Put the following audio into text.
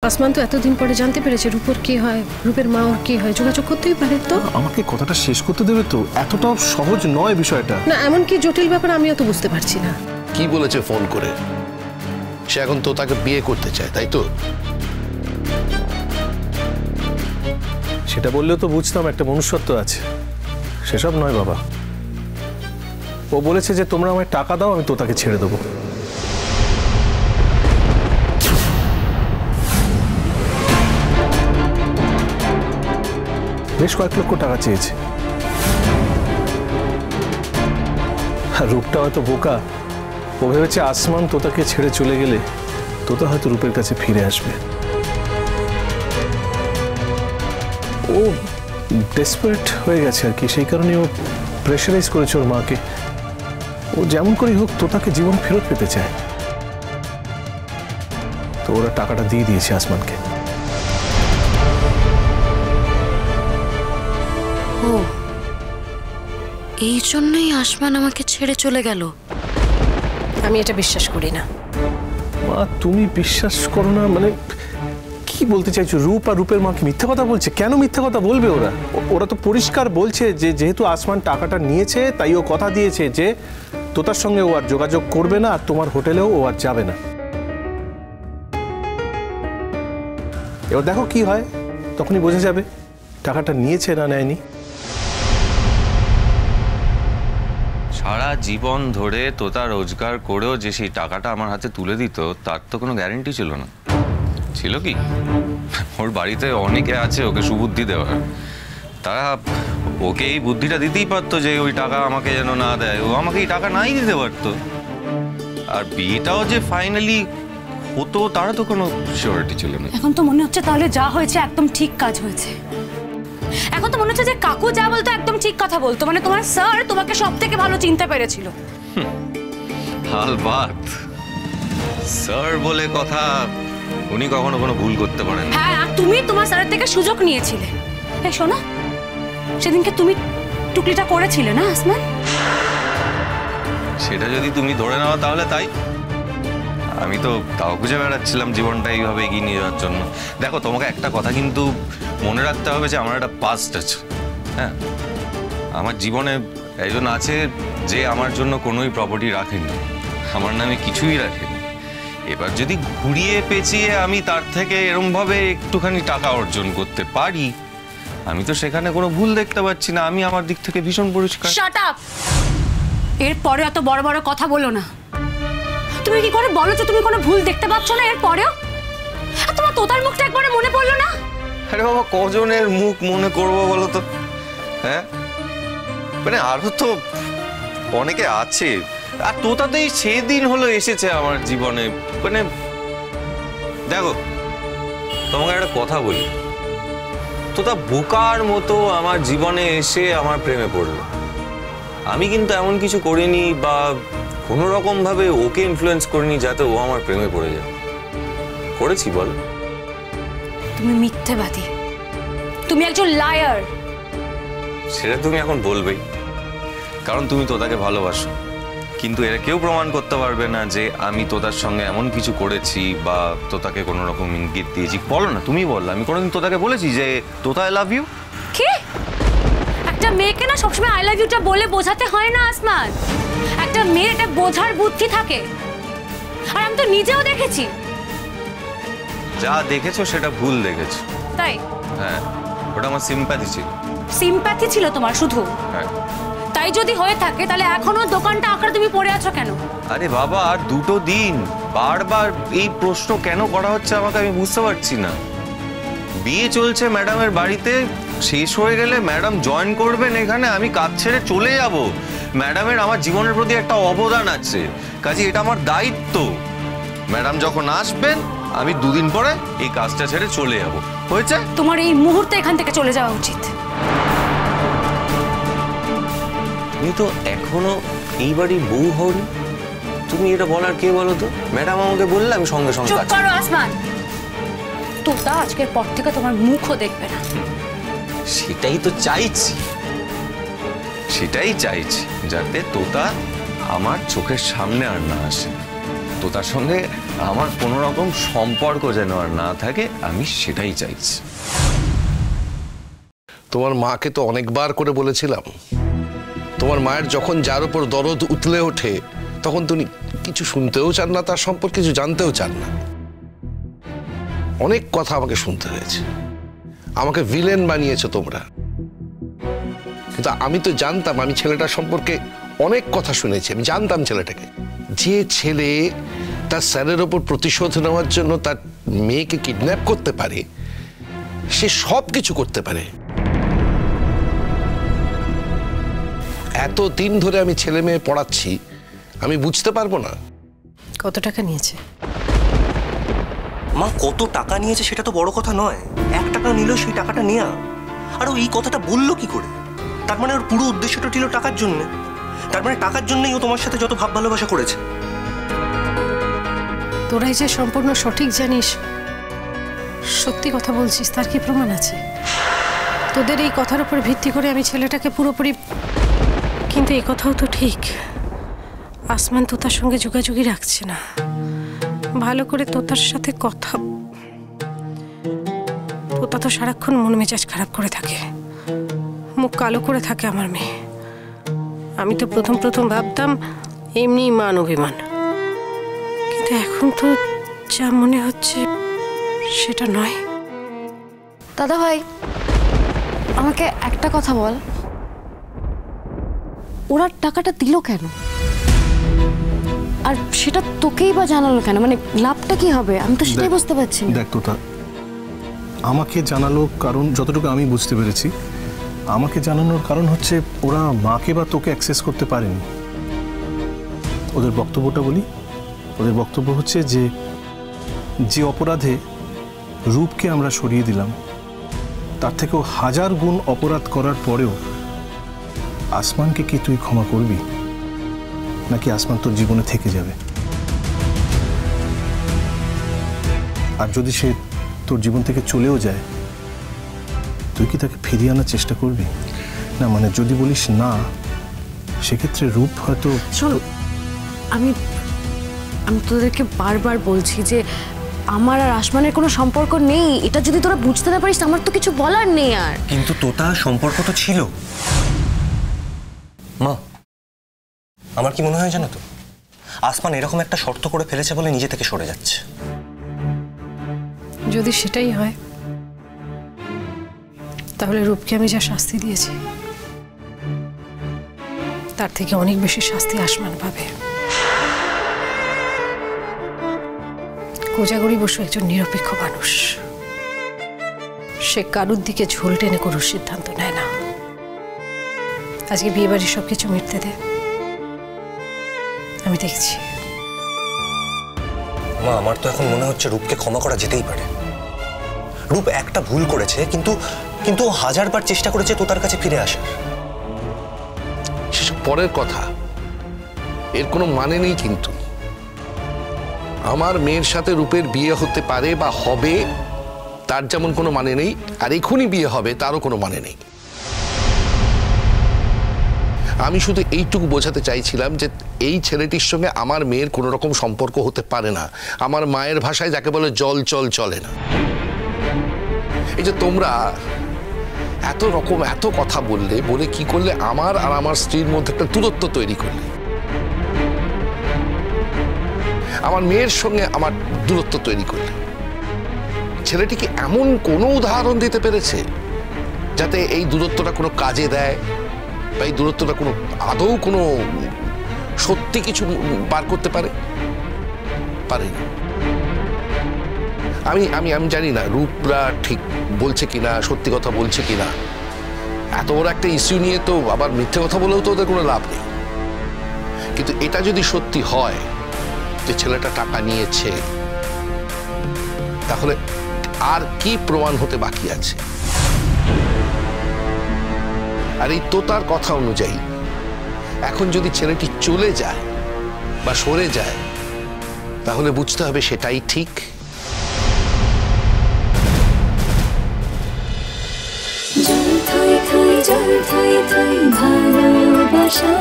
আসমান তো এতদিন পরে জানতে পেরেছে রূপর কি হয়, রূপের মা ওর কি হয়, যোগাযোগ করতেই পারে। তো আমাকে কথাটা শেষ করতে দেবে তো? এতটাও সহজ নয় বিষয়টা। না, এমন কি জটিল ব্যাপার আমিও তো বুঝতে পারছি না। কি বলেছে ফোন করে? সে এখন তো তাকে বিয়ে করতে চায়, তাই তো? সেটা বললেও তো বুঝতাম একটা মনুষ্যত্ব আছে। সেসব নয় বাবা। ও বলেছে যে তোমরা আমায় টাকা দাও, আমি তো তাকে ছেড়ে দেবো। বেশ কয়েক লক্ষ টাকা চেয়েছে। আর রূপটা হয়তো বোকা, ও ভেবেছে আসমান তোতাকে ছেড়ে চলে গেলে তোতা হয়তো রূপের কাছে ফিরে আসবে। ও ডেসপারেট হয়ে গেছে আর কি, সেই কারণে ও প্রেশারাইজ করেছে ওর মাকে। ও যেমন করেই হোক তোতাকে জীবন ফেরত পেতে চায়। তো ওরা টাকাটা দিয়ে দিয়েছে আসমানকে। ও, এই জন্যই আসমান আমাকে ছেড়ে চলে গেল। আমি এটা বিশ্বাস করি না। মা, তুমি বিশ্বাস করো না মানে কি বলতে চাইছো? রূপ আর রূপের মা কি মিথ্যা কথা বলছে? কেন মিথ্যা কথা বলবে? ওরা তো পরিষ্কার বলছে যে যেহেতু আসমান টাকাটা নিয়েছে তাই ও কথা দিয়েছে যে তোতার সঙ্গে ও আর যোগাযোগ করবে না, আর তোমার হোটেলেও ও আর যাবে না। এবার দেখো কি হয়, তখনই বোঝা যাবে টাকাটা নিয়েছে না নেয়নি। সারা জীবন ধরে তোতা রোজগার করেও যে সেই টাকাটা আমার হাতে তুলে দিত তার তো কোনো গ্যারেন্টি ছিল না। ছিল কি? ওর বাড়িতে অনেকে আছে ওকে সুবুদ্ধি দেওয়ার। তারা ওকে এই বুদ্ধিটা দিতেই পারতো যে ওই টাকা আমাকে যেন না দেয়, ও আমাকে এই টাকা নাই দিতে পারতো। আর বিয়েটাও যে ফাইনালি হতো তারা তো কোনো সিওরিটি ছিল না। এখন তো মনে হচ্ছে তাহলে যা হয়েছে একদম ঠিক কাজ হয়েছে। এখন তো মনে হচ্ছে যে কাকু যা বলতো একদম ঠিক কথা বলতো, মানে তোমার স্যার তোমাকে সব থেকে ভালো চিনতে পেরেছিল। হালবাত স্যার বলে কথা, উনি কখনো কোনো ভুল করতে পারেন। হ্যাঁ, আর তুমি তোমার স্যারের থেকে সুযোগ নিয়েছিলে। এই শোনো, সেদিনকে তুমি টুকলিটা করেছিলে না আসমান? সেটা যদি তুমি ধরে নাও তাহলে তাই। আমি তো তাও খুঁজে বেড়াচ্ছিলাম জীবনটা এইভাবে এগিয়ে নিয়ে যাওয়ার জন্য। দেখো, তোমাকে একটা কথা কিন্তু মনে রাখতে হবে যে আমার একটা পাস্ট আছে। হ্যাঁ, আমার জীবনে একজন আছে যে আমার জন্য কোনোই প্রপার্টি রাখেনি, আমার নামে কিছুই রাখেনি। এবার যদি ঘুরিয়ে পেঁচিয়ে আমি তার থেকে এরমভাবে একটুখানি টাকা অর্জন করতে পারি, আমি তো সেখানে কোনো ভুল দেখতে পাচ্ছি না। আমি আমার দিক থেকে ভীষণ পরিষ্কার। Shut up! এরপরে এত বড় বড় কথা বলো না। তুমি কি করে বলো যে তুমি কোনো ভুল দেখতে পাচ্ছ না এরপরেও? আর তোমার তোতার মুখটা একবারে মনে পড়লো না? আরে বাবা, কজনের মুখ মনে করবো বলো তো? হ্যাঁ, মানে আরো তো অনেকে আছে। আর তোতাতেই সেদিন হলো এসেছে আমার জীবনে। মানে দেখো, তোমাকে একটা কথা বলি, তোতা বোকার মতো আমার জীবনে এসে আমার প্রেমে পড়লো। আমি কিন্তু এমন কিছু করিনি বা কোনো রকম ভাবে ওকে ইনফ্লুয়েন্স করিনি যাতে ও আমার প্রেমে পড়ে যায়। করেছি বল? তুমি মিথ্যেবাদী, তুমি একজন লায়ার। সেটা তুমি এখন বলবেই, কারণ তুমি তোতাকে ভালোবাসো। কিন্তু এরা কেউ প্রমাণ করতে পারবে না যে আমি তোতার সঙ্গে এমন কিছু করেছি বা তোতাকে কোনো রকম ইঙ্গিত দিয়েছি। বলো না, তুমি বললো। আমি কোনোদিন তোতাকে বলেছি যে তোতা আই লাভ ইউ? কি? একটা মেয়েকে না সবসময় আই লাভ ইউটা বলে বোঝাতে হয় না আসমান। একটা মেয়ের এটা বোঝার বুদ্ধি থাকে। আর আমি তো নিজেও দেখেছি। যা দেখেছো সেটা ভুল দেখেছো। তাই? হ্যাঁ, ওটা আমার সিম্প্যাথি ছিল। সিম্প্যাথি ছিল তোমার শুধু? হ্যাঁ। তাই যদি হয়ে থাকে তাহলে এখনো দোকানটা আঁকড়ে তুমি পড়ে আছো কেন? আরে বাবা, আর দুটো দিন বারবার এই প্রশ্ন কেন করা হচ্ছে আমাকে আমি বুঝতে পারছি না। বিয়ে চলছে ম্যাডামের বাড়িতে, শেষ হয়ে গেলে ম্যাডাম জয়েন করবেন এখানে, আমি কাজ ছেড়ে চলে যাব। ম্যাডামের আমার জীবনের প্রতি একটা অবদান আছে, কাজে এটা আমার দায়িত্ব। ম্যাডাম যখন আসবেন আমি দুদিন পরে এই কাজটা ছেড়ে চলে যাব। হয়েছে? তোমার এই মুহূর্তে এখান থেকে চলে যাওয়া উচিত। তুমি তো এখনো এই বাড়ির বউ হওনি। তুমি এটা বলার কে বলো তো? ম্যাডাম আমাকে বললে আমি সঙ্গে সঙ্গে। চুপ করো আসমান, তোতা আজকের পর থেকে তোমার মুখও দেখবে না। সেটাই তো চাইছি, সেটাই চাইছি, যাতে তোতা আমার চোখের সামনে আর না আসে। তোতার সঙ্গে আমার কোনো রকম সম্পর্ক যেন আর না থাকে, আমি সেটাই চাইছি। তোমার মাকে তো অনেকবার করে বলেছিলাম, তোমার মায়ের যখন যার উপর দরদ উতলে ওঠে তখন তুমি কিছু শুনতেও চান না, তার সম্পর্কে কিছু জানতেও চান না। অনেক কথা আমাকে শুনতে হয়েছে, আমাকে ভিলেন বানিয়েছো তোমরা। কিন্তু আমি তো জানতাম, আমি ছেলেটার সম্পর্কে অনেক কথা শুনেছি, আমি জানতাম ছেলেটাকে। যে ছেলে তার স্যারের ওপর প্রতিশোধ নেওয়ার জন্য তার মেয়েকে কিডন্যাপ করতে পারে, সে সব কিছু করতে পারে। এত দিন ধরে আমি ছেলে মেয়ে পড়াচ্ছি, আমি বুঝতে পারবো না? কত টাকা নিয়েছে? মা কত টাকা নিয়েছে সেটা তো বড় কথা নয়, 1 টাকা নিল সেই টাকাটা নেয়া। আর ও এই কথাটা বললো কি করে? তার মানে ওর পুরো উদ্দেশ্যটা ছিল টাকার জন্য। তার মানে টাকার জন্যই ও তোমার সাথে যত ভাব ভালোবাসা করেছে। তোরাই যে সম্পূর্ণ সঠিক জানিস, সত্যি কথা বলছিস, তার কি প্রমাণ আছে? তোদের এই কথার উপর ভিত্তি করে আমি ছেলেটাকে পুরোপুরি... কিন্তু এই কথাও তো ঠিক, আসমান তোতার সঙ্গে যোগাযোগই রাখছে না। ভালো করে তোতার সাথে কথা... তোতা তো সারাক্ষণ মন মেজাজ খারাপ করে থাকে, মুখ কালো করে থাকে আমার মেয়ে। আমি তো প্রথম ভাবতাম এমনি মান অভিমান, কিন্তু এখন তো যা মনে হচ্ছে সেটা নয়। দাদা ভাই, আমাকে একটা কথা বল, ওরা টাকাটা দিল কেন? আর সেটা তোকেই বা জানালো কেন? মানে লাভটা কি হবে? আমি তো সেটাই বুঝতে পারছি না। দেখ তোতা, আমাকে জানালো কারণ, যতটুকু আমি বুঝতে পেরেছি, আমাকে জানানোর কারণ হচ্ছে ওরা মাকে বা তোকে অ্যাক্সেস করতে পারেনি। ওদের বক্তব্যটা বলি। ওদের বক্তব্য হচ্ছে যে অপরাধে রূপকে আমরা সরিয়ে দিলাম, তার থেকেও 1000 গুণ অপরাধ করার পরেও আসমানকে কি তুই ক্ষমা করবি, নাকি আসমান তোর জীবনে থেকে যাবে? আর যদি সে তোর জীবন থেকে চলেও যায়, তুই কি তাকে ফিরিয়ে আনার চেষ্টা করবি? না, মানে যদি বলিস না, সেক্ষেত্রে রূপ হয়তো... শোন, আমি তোদেরকে বারবার বলছি যে আমার আর আসমানের কোনো সম্পর্ক নেই। এটা যদি তোরা বুঝতে না পারিস, আমার তো কিছু বলার নেই আর। কিন্তু তোতা সম্পর্ক তো ছিল। মা, আমার কি মনে হয় জানো তো, আসমান এরকম একটা শর্ত করে ফেলেছে বলে নিজে থেকে সরে যাচ্ছে। যদি সেটাই হয়, তাহলে রূপকে আমি যা শাস্তি দিয়েছি তার থেকে অনেক বেশি শাস্তি আসমান পাবে। কোজাগরি বসু একজন নিরপেক্ষ মানুষ, সে কারুর দিকে ঝোল টেনে কোনো সিদ্ধান্ত নেয় না। আজকে বিয়ে বাড়ির সবকিছু মিটতে দে, আমি দেখছি। মা, আমার তো এখন মনে হচ্ছে রূপকে ক্ষমা করা যেতেই পারে। রূপ একটা ভুল করেছে, কিন্তু ও 1000 বার চেষ্টা করেছে তো তার কাছে ফিরে আসার। সেসব পরের কথা, এর কোনো মানে নেই। কিন্তু আমার মেয়ের সাথে রূপের বিয়ে হতে পারে বা হবে, তার যেমন কোনো মানে নেই, আর এখনই বিয়ে হবে তারও কোনো মানে নেই। আমি শুধু এইটুকু বোঝাতে চাইছিলাম যে এই ছেলেটির সঙ্গে আমার মেয়ের কোনো রকম সম্পর্ক হতে পারে না। আমার মায়ের ভাষায় যাকে বলে জল চল চলে না। এই যে তোমরা এত কথা বলে কি করলে, আমার আর আমার স্ত্রীর মধ্যে একটা দূরত্ব তৈরি করলে। আমার মেয়ের সঙ্গে আমার দূরত্ব তৈরি করলে। ছেলেটি কি এমন কোনো উদাহরণ দিতে পেরেছে যাতে এই দূরত্বটা কোনো কাজে দেয়, বা এই দূরত্বটা কোনো আদৌ কোনো সত্যি কিছু বার করতে পারে? পারেনি। আমি জানি না রূপরা ঠিক বলছে কিনা, সত্যি কথা বলছে কিনা। এত বড় একটা ইস্যু নিয়ে তো আবার মিথ্যে কথা বলেও তো ওদের কোনো লাভ নেই। কিন্তু এটা যদি সত্যি হয় যে ছেলেটা টাকা নিয়েছে, তাহলে আর কি প্রমাণ হতে বাকি আছে? আর এই তোতার কথা অনুযায়ী এখন যদি ছেলেটি চলে যায় বা সরে যায়, তাহলে বুঝতে হবে সেটাই ঠিক। জল থই থই ভালোবাসা।